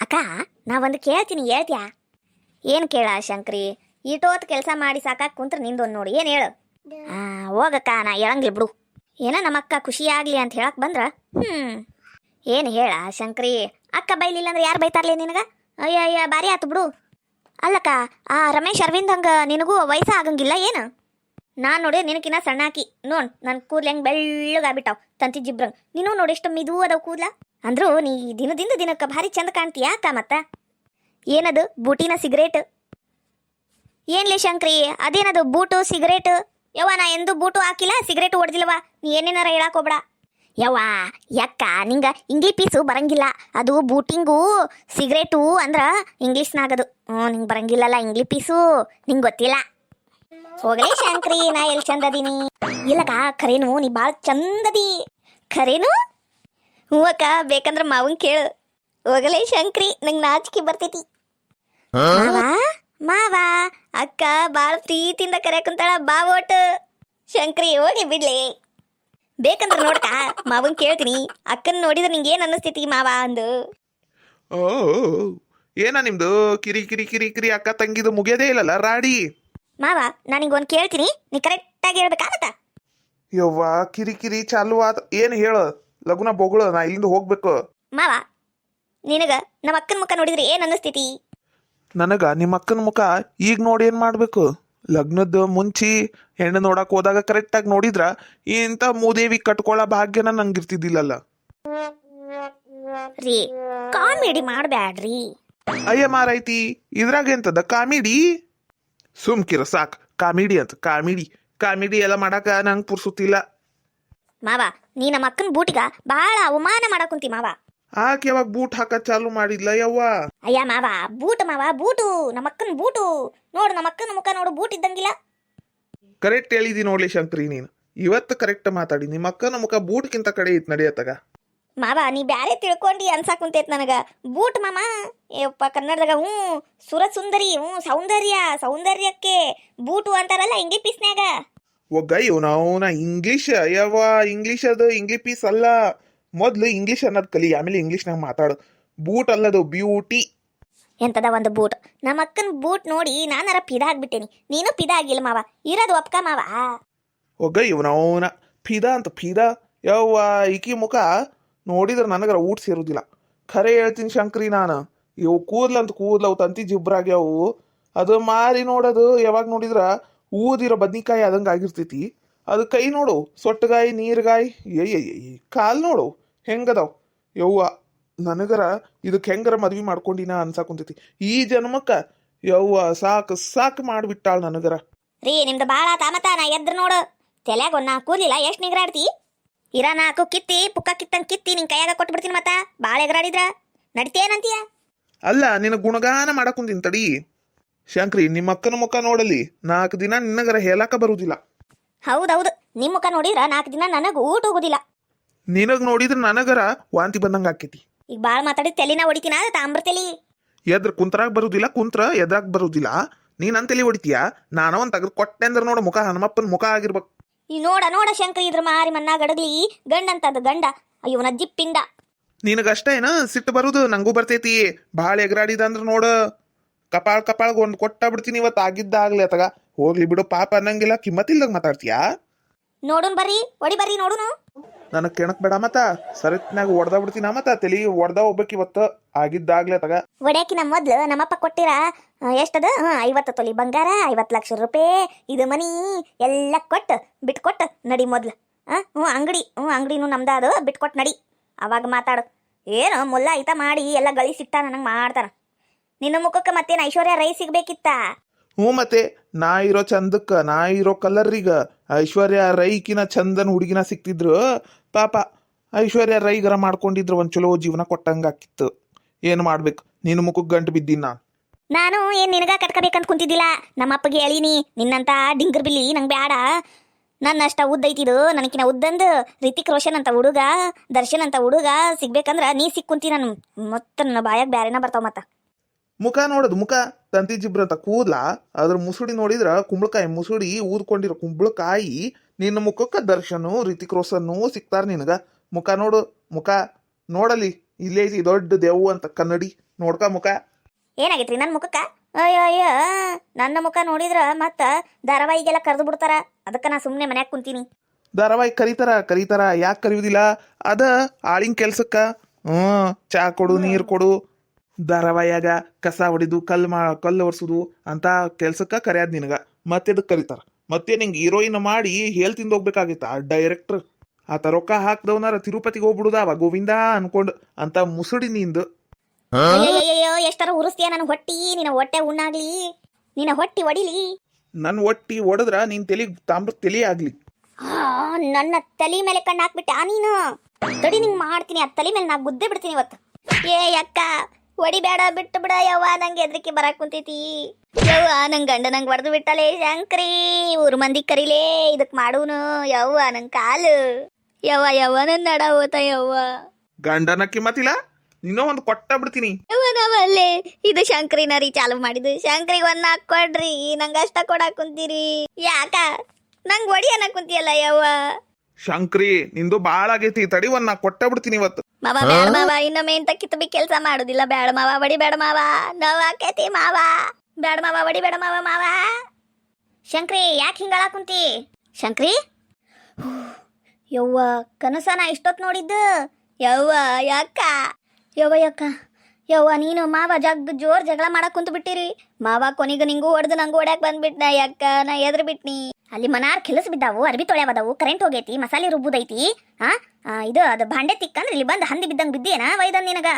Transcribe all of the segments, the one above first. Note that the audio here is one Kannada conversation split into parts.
ಅಕ್ಕ ನಾ ಒಂದು ಕೇಳ್ತೀನಿ ಹೇಳ್ತ್ಯಾ? ಏನು ಕೇಳ ಶಂಕ್ರಿ? ಇಟೋತ್ ಕೆಲಸ ಮಾಡಿ ಸಾಕಾಗಿ ಕುಂತ್ರ ನಿಂದೊಂದು ನೋಡಿ ಏನು ಹೇಳು. ಹೋಗಕ್ಕ, ನಾ ಹೇಳಂಗಿಲ್ಲ ಬಿಡು. ಏನ ನಮ್ಮಕ್ಕ ಖುಷಿಯಾಗ್ಲಿ ಅಂತ ಹೇಳಕ್ ಬಂದ್ರ ಏನು ಹೇಳ ಶಂಕ್ರಿ? ಅಕ್ಕ ಬೈಲಿಲ್ಲ ಅಂದ್ರೆ ಯಾರು ಬೈತಾರ್ಲಿ ನಿನಗ? ಅಯ್ಯ ಅಯ್ಯ ಬಾರಿ ಆತು ಬಿಡು. ಅಲ್ಲಕ್ಕ, ಆ ರಮೇಶ್ ಅರವಿಂದ್ ಹಂಗ ನಿನಗೂ ವಯಸ್ಸ ಆಗಂಗಿಲ್ಲ ಏನು? ನಾನು ನೋಡಿ ನಿನಕಿನ್ನ ಸಣ್ಣಾಕಿ ನೋಡ್, ನನ್ನ ಕೂದ್ಲು ಹೆಂಗೆ ಬೆಳ್ಳಗಾಗ್ಬಿಟ್ಟಾವ್ ತಂತಿ ಜಿಬ್ರಂಗ್. ನೀನು ನೋಡಿ ಎಷ್ಟು ಮಿದು ಅದಾವ ಕೂದ್ಲ. ಅಂದ್ರು ನೀ ದಿನದಿಂದ ದಿನಕ್ಕೆ ಭಾರಿ ಚಂದ ಕಾಣ್ತೀಯ ಅಕ್ಕ. ಮತ್ತ ಏನದು ಬೂಟಿನ ಸಿಗರೇಟ್? ಏನ್ಲಿ ಶಂಕ್ರಿ ಅದೇನದು ಬೂಟು ಸಿಗರೇಟ್? ಯವ್ವ ನಾ ಎಂದು ಬೂಟು ಹಾಕಿಲ್ಲ, ಸಿಗರೇಟು ಹೊಡೆದಿಲ್ಲವ. ನೀ ಏನೇನಾರ ಹೇಳಕ್ ಹೋಗ್ಬೇಡ ಯವ್ವ. ಯಾಕ ನಿಂಗ ಇಂಗ್ಲೀಷ್ ಪೀಸು ಬರಂಗಿಲ್ಲ? ಅದು ಬೂಟಿಂಗು ಸಿಗರೇಟು ಅಂದ್ರ ಇಂಗ್ಲೀಷ್ನಾಗದು. ನಿಂಗೆ ಬರಂಗಿಲ್ಲಲ್ಲ ಇಂಗ್ಲೀಷ್ ಪೀಸು, ನಿಂಗೆ ಗೊತ್ತಿಲ್ಲ. ಹೋಗಲೇ ಶಂಕ್ರಿ, ನಾ ಎಲ್ಲಿ ಚಂದದೀನಿ? ಇಲ್ಲಕ್ಕ ಖರೇನು ನೀ ಭಾಳ ಚಂದದಿ. ಖರೇನು? ಹ್ಞೂ ಅಕ್ಕ, ಬೇಕಂದ್ರ ಮಾವನ್ ಕೇಳು. ಹೋಗಲೇ ಶಂಕ್ರಿ, ನಂಗೆ ನಾಚಿಕೆ ಬರ್ತೈತಿ. ಮಾವ ಮಾವ, ಅಕ್ಕ ಭಾಳ ಪ್ರೀತಿಯಿಂದ ಕರೆಯಕುಂತಾಳ, ಬಾ ಓಟು. ಶಂಕ್ರಿ ಹೋಗಿ ಬಿಡ್ಲಿ. ಬೇಕಂದ್ರ ನೋಡ್ಕ ಮಾವನ್ ಕೇಳ್ತೀನಿ. ಅಕ್ಕನ್ ನೋಡಿದ್ರೆ ನಿಂಗೆ ಏನ್ ಅನ್ನಿಸ್ತೈತಿ ಮಾವ ಅಂದು? ಓ ಏನ ನಿಮ್ದು ಕಿರಿ ಕಿರಿ ಕಿರಿ ಕಿರಿ ಅಕ್ಕ ತಂಗಿದು ಮುಗಿಯೋದೇ ಇಲ್ಲಲ್ಲ ರಾಡಿ? ಮಾವ ನಾನಿಂಗ ಒಂದು ಕೇಳ್ತೀನಿ, ನೀ ಕರೆಕ್ಟಾಗಿ ಹೇಳ್ಬೇಕಾಗತ್ತ? ಯವ್ವ ಕಿರಿ ಕಿರಿ ಚಾಲು ಆತ. ಏನು ಹೇಳು ಲಗುನ ಬೊಗಳು, ನಾ ಇಲ್ಲಿಂದ ಹೋಗ್ಬೇಕು. ಮಾವ ನಿನಗ ನಮ್ಮ ಅಕ್ಕನ ಮುಖ ನೋಡಿದ್ರೆ ಏನ್ ಅನ್ನಿಸ್ತೈತಿ? ನನಗ ನಿಮ್ಮ ಅಕ್ಕನ ಮುಖ ಈಗ ನೋಡಿ ಏನ್ ಮಾಡ್ಬೇಕು? ಲಗ್ನದ ಮುಂಚಿ ಹೆಣ್ಣು ನೋಡಕ್ ಹೋದಾಗ ಕರೆಕ್ಟಾಗಿ ನೋಡಿದ್ರ ಇಂಥ ಮೂದೇವಿ ಕಟ್ಕೊಳ್ಳೋ ಭಾಗ್ಯನ ನಂಗಿರ್ತಿದ್ದಿಲ್ಲಲ್ಲ. ರೀ ಕಾಮಿಡಿ ಮಾಡ್ಬ್ಯಾಡ್ರಿ. ಅಯ್ಯ ಮಾರೈತಿ, ಇದ್ರಾಗ ಎಂತದ ಕಾಮಿಡಿ? ಸುಮ್ಕಿರ ಸಾಕ್. ಕಾಮಿಡಿ ಅಂತ ಕಾಮಿಡಿ ಕಾಮಿಡಿ ಎಲ್ಲ ಮಾಡಾಕ ನಂಗೆ ಪುರ್ಸುತ್ತಿಲ್ಲ. ಮಾವ ನೀ ನಮ್ಮ ಅಕ್ಕನ ಬೂಟಿಗ ಬಹಳ ಅವಮಾನ ಮಾಡಕುಂತಿ ಮಾವ. ಆಕೆ ಯಾವಾಗ ಬೂಟ್ ಹಾಕ ಚಾಲು ಮಾಡಿದ್ಲ ಯವ್ವ? ಅಯ್ಯ ಮಾವ ಬೂಟ್ ಮಾವ, ಬೂಟು ನಮ್ಮ ಅಕ್ಕನ ಬೂಟು. ನೋಡು ನಮ್ಮ ಅಕ್ಕನ ಮುಖ ನೋಡು, ಬೂಟ್ ಇದ್ದಂಗಿಲ್ಲ. ಕರೆಕ್ಟ್ ಹೇಳಿದಿ ನೋಡ್ಲಿ ಶಂಕ್ರಿ, ನೀನು ಇವತ್ತು ಕರೆಕ್ಟ್ ಮಾತಾಡಿ. ನಿಮ್ಮ ಅಕ್ಕನ ಮುಖ ಬೂಟ್ಗಿಂತ ಕಡೆ ಐತ್ ನಡೆಯತ್ತಾಗ. ಮಾವ ನೀ ಬ್ಯಾರೆ ತಿಳ್ಕೊಂಡಿ ಅನ್ಸಾಕುಂತೈತ್ ನನಗ. ಬೂಟ್ ಮಾಮ ಯಪ್ಪ ಕನ್ನಡದಾಗ ಸುರ ಸುಂದರಿ, ಸೌಂದರ್ಯ, ಸೌಂದರ್ಯಕ್ಕೆ ಬೂಟು ಅಂತಾರಲ್ಲ ಇಂಗ್ಲೀಷ್ ಪೀಸ್ನ್ಯಾಗ. ಒಗ್ಗ ಇವನವನ ಇಂಗ್ಲೀಷ್ ಯವ್ವ, ಇಂಗ್ಲೀಷ್ ಅದು ಇಂಗ್ಲೀಷ್ ಪೀಸ್ ಅಲ್ಲ. ಮೊದ್ಲು ಇಂಗ್ಲೀಷ್ ಅನ್ನೋದು ಕಲಿ, ಆಮೇಲೆ ಇಂಗ್ಲೀಷ್ನಾಗ ಮಾತಾಡು. ಬೂಟ್ ಅಲ್ಲದು ಬ್ಯೂಟಿ. ಎಂತದ ಒಂದು ಬೂಟ್? ನಮ್ಮ ಅಕ್ಕನ ಬೂಟ್ ನೋಡಿ ನಾನರ ಪಿದಾ ಆಗ್ಬಿಟ್ಟೇನಿ. ನೀನು ಪಿದಾ ಆಗಿಲ್ಲ ಮಾವ, ಇರೋದು ಒಪ್ಕ ಮಾವ. ಒಗ್ಗ ಇವನವನ ಫಿದಾ ಅಂತ ಫಿದಾ. ಯವ್ವ ಈಕಿ ಮುಖ ನೋಡಿದ್ರೆ ನನಗರ ಊಟ ಸೇರುದಿಲ್ಲ. ಖರೆ ಹೇಳ್ತೀನಿ ಶಂಕ್ರಿ, ನಾನು ಇವು ಕೂದ್ಲಂತ ಕೂದ್ಲವು ತಂತಿ ಜಿಬ್ರಾಗ್ಯಾವು. ಅದು ಮಾರಿ ನೋಡೋದು ಯಾವಾಗ ನೋಡಿದ್ರ ಊದಿರೋ ಬದ್ನಿಕಾಯಿ ಆದಂಗೆ ಆಗಿರ್ತೈತಿ. ಅದು ಕೈ ನೋಡು ಸೊಟ್ಟಗಾಯಿ ನೀರ್ಗಾಯಿ, ಕಾಲ್ ನೋಡು ಹೆಂಗದಾವ್. ಯವ್ವ ನನಗರ ಇದಕ್ಕೆ ಹೆಂಗರ ಮದ್ವಿ ಮಾಡ್ಕೊಂಡಿನ ಅನ್ಸಾಕುಂತೈತಿ ಈ ಜನ್ಮಕ್ಕ. ಯವ್ವ ಸಾಕು ಸಾಕು ಮಾಡಿಬಿಟ್ಟಾಳ ನನಗರ. ರೀ ನಿಮ್ದು ಬಾಳ ತಾಮತ. ನಾ ಎದ್ರ ನೋಡು ತಲ್ಯಾಗ ಒಂದ್ ನಾಲ್ಕು ಕೂಲಿಲ್ಲ, ಎಷ್ಟು ನಿಗ್ರಾಡ್ತಿ? ಇರ ನಾಲ್ಕು ಕಿತ್ತಿ ಪುಕ್ಕ ಕಿತ್ತಂಗ್ ಕಿತ್ತಿ ನಿನ್ ಕೈಯಾಗ ಕೊಟ್ಬಿಡ್ತೀನಿ. ಮತ್ತ ಬಾಳ ಎಗರಾಡಿದ್ರ ನಡಿತೇನಂತೀಯ? ಅಲ್ಲ ನಿನ್ನ ಗುಣಗಾನ ಮಾಡಕುಂತೀನಿ ತಡಿ ಶಂಕ್ರಿ. ನಿಮ್ಮ ಅಕ್ಕನ ಮುಖ ನೋಡಲಿ 4 ದಿನ ನಿನ್ನಗರ ಹೇಳಾಕ ಬರುದಿಲ್ಲ. ಹೌದೌದು, ನಿಮ್ ಮುಖ ನೋಡಿದ್ರ 4 ದಿನ ನನಗ ಊಟ ಹೋಗುದಿಲ್ಲ. ನಿನಗ್ ನೋಡಿದ್ರ ನನಗರ ವಾಂತಿ ಬಂದಂಗ ಆಕೈತಿ. ಈಗ ಬಾಳ ಮಾತಾಡಿ ತೆಲಿನ ಹೊಡಿತೀನ, ತಾಮ್ರ ತೆಲಿ. ಎದ್ರ ಕುಂತ್ರಾಗ ಬರುದಿಲ್ಲ, ಕುಂತ್ರ ಎದ್ರಾಗ ಬರುದಿಲ್ಲ. ನೀನ್ ಅಂತೇಳಿ ಹೊಡಿತೀಯ? ನಾನ ಒಂದ್ ತೆಗೆದು ಕೊಟ್ಟೆ ಅಂದ್ರೆ ನೋಡ ಮುಖ ಹನುಮಪ್ಪನ ಮುಖ ಆಗಿರ್ಬೇಕು. ಈ ನೋಡ ನೋಡ ಶಂಕರಿ, ಇದ್ರ ಮಾರಿ ಮನ್ನ ಗಡಗ್ಲಿ ಗಂಡ ಅಂತದ ಗಂಡ. ಅಯ್ಯವನ ಜಿಪ್ಪಿಂದ. ನಿನಗಷ್ಟೇ ಏನ ಸಿಟ್ಟು ಬರುದು? ನಂಗೂ ಬರ್ತೈತಿ. ಭಾಳ ಎಗರಾಡಿದ ಅಂದ್ರ ನೋಡ ಕಪಾಳ್ ಒಂದ್ ಕೊಟ್ಟ ಬಿಡ್ತೀನಿ ಇವತ್ತು. ಆಗಿದ್ದಾಗ್ಲಿ ಅತಗ ಹೋಗ್ಲಿ ಬಿಡು, ಪಾಪ ಅನ್ನಂಗಿಲ್ಲ. ಕಿಮ್ಮತ್ತಿಲ್ದಾಗ ಮಾತಾಡ್ತೀಯಾ? ನೋಡುನ್ ಬರ್ರಿ, ಹೊಡಿ ಬರ್ರಿ ನೋಡುನು. ನನಗ್ ಕೆಣಕ್ ಬೇಡ ಮತ್ತ. ಸರಿತ್ನಾಗ ಹೊಡ್ದ ಬಿಡ್ತೀನ ಮತ್ತ. ತಲಿ ಹೊಡ್ದ ಹೋಗ್ಬೇಕು ಇವತ್ತು. ಆಗಿದ್ದಾಗ್ಲಿ ಅತಗ. ಒಡ್ಯಾಕಿನ ಮೊದ್ಲು ನಮ್ಮಪ್ಪ ಕೊಟ್ಟಿರ ಎಷ್ಟದ 50 ತೊಲಿ ಬಂಗಾರ, 50 ಲಕ್ಷ ರೂಪಾಯಿ, ಇದು ಮನಿ ಎಲ್ಲ ಕೊಟ್ಟು ಬಿಟ್ಕೊಟ್ಟು ನಡಿ ಮೊದ್ಲು. ಅಂಗಡಿನೂ ನಮ್ದ ಅದು, ಬಿಟ್ಕೊಟ್ಟು ನಡಿ. ಅವಾಗ ಮಾತಾಡು. ಏನು ಮುಲ್ಲ ಐತ ಮಾಡಿ ಎಲ್ಲ ಗಳಿಸಿಟ್ಟ ನನಗೆ ಮಾಡ್ತಾನ. ನಿನ್ನ ಮುಖಕ್ಕೆ ಮತ್ತೇನು ಐಶ್ವರ್ಯ ರೈ ಸಿಗ್ಬೇಕಿತ್ತ? ಹ್ಞೂ ಮತ್ತೆ ನಾ ಇರೋ ಚಂದಕ್ಕ, ನಾ ಇರೋ ಕಲರ್ಗ ಐಶ್ವರ್ಯ ರೈಕಿನ ಚಂದನ್ ಹುಡುಗಿನ ಸಿಕ್ತಿದ್ರು. ಪಾಪ ಐಶ್ವರ್ಯ ರೈಗರ ಮಾಡ್ಕೊಂಡಿದ್ರು ಒಂದ್ ಚಲೋ ಜೀವನ ಕೊಟ್ಟಂಗ ಆಕಿತ್ತು. ಏನು ಮಾಡ್ಬೇಕು, ನಿನ್ನ ಮುಖಕ್ಕೆ ಗಂಟು ಬಿದ್ದೀನಿ ನಾನು ಏನ್ ನಿನಗ ಕಟ್ಕಬೇಕಂತ ಕುಂತಿದ್ದಿಲ್ಲ. ನಮ್ಮಪ್ಪಗೆ ಹೇಳಿನಿ, ನಿನ್ನಂತ ಡಿಂಗರ್ ಬಿಲ್ಲಿ ನಂಗೆ ಬ್ಯಾಡ. ನನ್ನಷ್ಟ ಉದ್ದ ಐತಿದು, ನನಕಿನ ಉದ್ದಂದು ರಿತಿಕ್ ರೋಷನ್ ಅಂತ ಹುಡುಗ, ದರ್ಶನ್ ಅಂತ ಹುಡುಗ ಸಿಗ್ಬೇಕಂದ್ರ ನೀ ಸಿಕ್ಕುಂತಿ. ನಾನು ಮತ್ತೆ ನನ್ನ ಬಾಯಾಗ ಬ್ಯಾರೇನ ಬರ್ತಾವ. ಮತ್ತ ಮುಖ ನೋಡೋದು, ಮುಖ ತಂತಿ ಜಿಬ್ರ ಅಂತ ಕೂದ್ಲ, ಅದ್ರ ಮುಸುಡಿ ನೋಡಿದ್ರ ಕುಂಬಳಕಾಯಿ ಮುಸುಡಿ ಊದ್ಕೊಂಡಿರೋ ಕುಂಬಳಕಾಯಿ. ನಿನ್ನ ಮುಖಕ್ಕ ದರ್ಶನು ರಿತಿಕ್ ರೋಷನ್ನು ಸಿಕ್ತಾರ ನಿನಗ. ಮುಖ ನೋಡು, ಮುಖ ನೋಡಲಿ ಇಲ್ಲೇ ಐತಿ ದೊಡ್ಡ ದೆವ್ವ ಅಂತ ಕನ್ನಡಿ ನೋಡ್ಕ ಮುಖ. ಏನಾಗೈತ್ರಿ ನನ್ನ ಮುಖಕ್ಕ? ಅಯ್ಯೋ ಅಯ್ಯ, ನನ್ನ ಮುಖ ನೋಡಿದ್ರ ಮತ್ತ ಧಾರಾವಾಹಿಗೆಲ್ಲ ಕರೆದು ಬಿಡ್ತಾರ. ಅದಕ್ಕೆ ನಾ ಸುಮ್ಮನೆ ಮನ್ಯಾಗ ಕುಂತೀನಿ. ಧಾರಾವಾಹಿ ಕರೀತಾರ ಯಾಕೆ ಕರೆಯುವುದಿಲ್ಲ? ಅದ ಆಳಿನ ಕೆಲ್ಸಕ್ಕ. ಚಾ ಕೊಡು, ನೀರು ಕೊಡು, ಧಾರಾವಾಹಿಯಾಗ ಕಸ ಹೊಡಿದು ಕಲ್ಲು ಒರ್ಸುದು ಅಂತ ಕೆಲ್ಸಕ್ಕ ಕರೆಯಾದ ನಿನಗ. ಮತ್ತೆ ಇದಕ್ಕೆ ಕರೀತಾರ. ಮತ್ತೆ ನಿಂಗೆ ಹೀರೋಯಿನ್ ಮಾಡಿ ಹೇಳ್ತಿಂದ ಹೋಗ್ಬೇಕಾಗಿತ್ತ ಆ ಡೈರೆಕ್ಟರ್. ಆತ ರೊಕ್ಕ ಹಾಕ್ದವನಾರ ತಿರುಪತಿಗೆ ಹೋಗ್ಬಿಡುದಾವ ಗೋವಿಂದ ಅನ್ಕೊಂಡು ಅಂತ ಮುಸುಡಿ ನಿಂದು. ಅಯ್ಯಯ್ಯೋ, ಎಷ್ಟರ ಉರಿಸ್ತೀಯ ನನ್ನ ಹೊಟ್ಟಿ. ನಿನ್ನ ಹೊಟ್ಟೆ ಉಣ್ಣಾಗ್ಲಿ, ನಿನ್ನ ಹೊಟ್ಟಿ ಒಡಿಲಿ. ನನ್ನ ಒಟ್ಟಿ ಒಡದ್ರ ನಿನ್ ತಲಿ ತಾಮ್ರ ತಲಿ ಆಗ್ಲಿ. ನನ್ನ ತಲೆ ಮೇಲೆ ಕಣ್ಣು ಹಾಕ್ಬಿಟ್ಟೆ ನೀನು. ತಡಿ ನಿಂಗೆ ಮಾಡ್ತೀನಿ, ಆ ತಲೆ ಮೇಲೆ ನಾ ಗುದ್ದೆ ಬಿಡ್ತೀನಿ ಇವತ್ತು. ಏ ಅಕ್ಕ, ಹೊಡಿಬೇಡ, ಬಿಟ್ಟು ಬಿಡ ಯವ್ವ, ನಂಗೆ ಹೆದರಿಕೆ ಬರಾಕ್ ಕುಂತೈತಿ ಯವ್ವ. ನಂಗೆ ಗಂಡ ನಂಗೆ ಹೊಡೆದು ಬಿಟ್ಟಲೆ ಶಂಕ್ರಿ. ಊರ್ ಮಂದಿ ಕರಿಲೇ ಇದಕ್ ಮಾಡೂನು ಯವ್ವ. ನಂಗೆ ಕಾಲು ಯವ್ವ ನನ್ನ ನಡ ಹೋತ ಯವ್ವ. ಗಂಡನ ಕಿಮ್ಮತ್ತಿಲ್ಲ, ನೀನೋ ಒಂದು ಕೊಟ್ಟ ಬಿಡ್ತೀನಿ. ಯವ್ವ ನಾವಲ್ಲೇ ಇದು ಶಂಕ್ರಿನ ರೀ ಚಾಲು ಮಾಡಿದ್ದು. ಶಂಕ್ರಿಗೆ ಒಂದ್ ಕೊಡ್ರಿ, ನಂಗೆ ಅಷ್ಟ ಕೊಡಾಕ್ ಕುಂತೀರಿ. ಯಾಕ ನಂಗೆ ಒಡಿ ಅನ್ನಕ್ ಕುಂತಿಯಲ್ಲ ಯವ್ವ. ಶಂಕ್ರಿ ನಿಂದು ಬಾಳ ಆಗೈತಿ, ತಡಿ ಒಂದ್ ನಾ ಕೊಟ್ಟ ಬಿಡ್ತೀನಿ ಇವತ್ತು. ಮಾವ ಬೇಡ ಮಾವ, ಇನ್ನೊಮ್ಮೆ ಇಂತ ಕಿತ್ತಬಿ ಕೆಲ್ಸ ಮಾಡುದಿಲ್ಲ. ಬೇಡ ಮಾವ, ಬಡಿ ಬೇಡ ಮಾವ, ನೋವಾಕೈತಿ ಮಾವ. ಬೇಡ ಮಾವ, ಬಡಿ ಬೇಡ ಮಾವ. ಶಂಕ್ರಿ ಯಾಕೆ ಹಿಂಗಳ ಕುಂತಿ? ಶಂಕ್ರಿ ಯವ್ವ, ಕನಸನ ಇಷ್ಟೊತ್ ನೋಡಿದ್ದು ಯವ್ವ. ಯವ್ವ ನೀನು ಮಾವ ಜೋರ್ ಜಗಳ ಮಾಡಕ್ ಕುಂತು ಬಿಟ್ಟಿರಿ. ಮಾವ ಕೊನೆಗೆ ನಿಂಗೂ ಹೊಡೆದು ನಂಗೂ ಹೊಡ್ಯಾಕ್ ಬಂದ್ಬಿಟ್ನ ಯಕ್ಕ. ನಾ ಎದ್ರ ಬಿಟ್ನಿ. ಅಲ್ಲಿ ಮನಾರ್ ಕೆಲಸ ಬಿದ್ದಾವು, ಅರ್ಬಿ ತೊಳ್ಯಾವದಾವು, ಕರೆಂಟ್ ಹೋಗೈತಿ, ಮಸಾಲೆ ರುಬ್ಬುದೈತಿ. ಇದು ಅದು ಬಾಂಡೆ ತಿಕ್ಕಂದ್ರೆ ಇಲ್ಲಿ ಬಂದು ಹಂದಿ ಬಿದ್ದಂಗೆ ಬಿದ್ದೇನ ವೈದನ್ ನಿನಗ?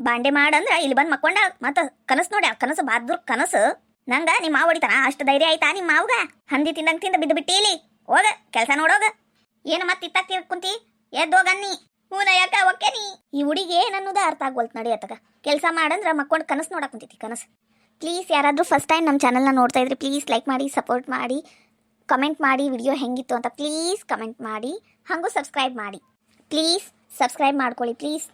ಬಾಂಡೆ ಮಾಡಂದ್ರ ಇಲ್ಲಿ ಬಂದು ಮಕ್ಕೊಂಡ ಮತ್ತ ಕನಸು ನೋಡ್ಯ. ಕನಸು ಬಾದ್ರ ಕನಸು. ನಂಗ ನಿಮ್ಮ ಮಾವ ಹೊಡಿತಾನ ಅಷ್ಟು ಧೈರ್ಯ ಆಯ್ತಾ ನಿಮ್ಮ ಮಾವಗ? ಹಂದಿ ತಿಂದಂಗೆ ತಿಂದ ಬಿದ್ದು ಬಿಟ್ಟಿ ಇಲ್ಲಿ. ಹೋಗ ಕೆಲಸ ನೋಡೋಗ. ಏನು ಮತ್ತೆ ಇತ್ತಾಗ ಕುಂತಿ? ಎದ್ದೋಗನ್ನಿ. ಹೂನ ಯಾಕ ಒಕ್ಕೇನಿ? ಈ ಹುಡುಗಿ ಏನನ್ನೋದ ಅರ್ಥ ಆಗ್ವಲ್ತು. ನಡಿಯತ್ತಗ ಕೆಲಸ ಮಾಡಂದ್ರ ಮಕ್ಕೊಂಡು ಕನಸು ನೋಡಕ್ ಕುಂತೈತಿ ಕನಸು. ಪ್ಲೀಸ್ ಯಾರಾದರೂ ಫಸ್ಟ್ ಟೈಮ್ ನಮ್ಮ ಚಾನಲ್ನ ನೋಡ್ತಾ ಇದ್ರಿ ಪ್ಲೀಸ್ ಲೈಕ್ ಮಾಡಿ, ಸಪೋರ್ಟ್ ಮಾಡಿ, ಕಮೆಂಟ್ ಮಾಡಿ ವಿಡಿಯೋ ಹೆಂಗಿತ್ತು ಅಂತ ಪ್ಲೀಸ್ ಕಮೆಂಟ್ ಮಾಡಿ. ಹಾಗೂ ಸಬ್ಸ್ಕ್ರೈಬ್ ಮಾಡಿ. ಪ್ಲೀಸ್ ಸಬ್ಸ್ಕ್ರೈಬ್ ಮಾಡ್ಕೊಳ್ಳಿ ಪ್ಲೀಸ್.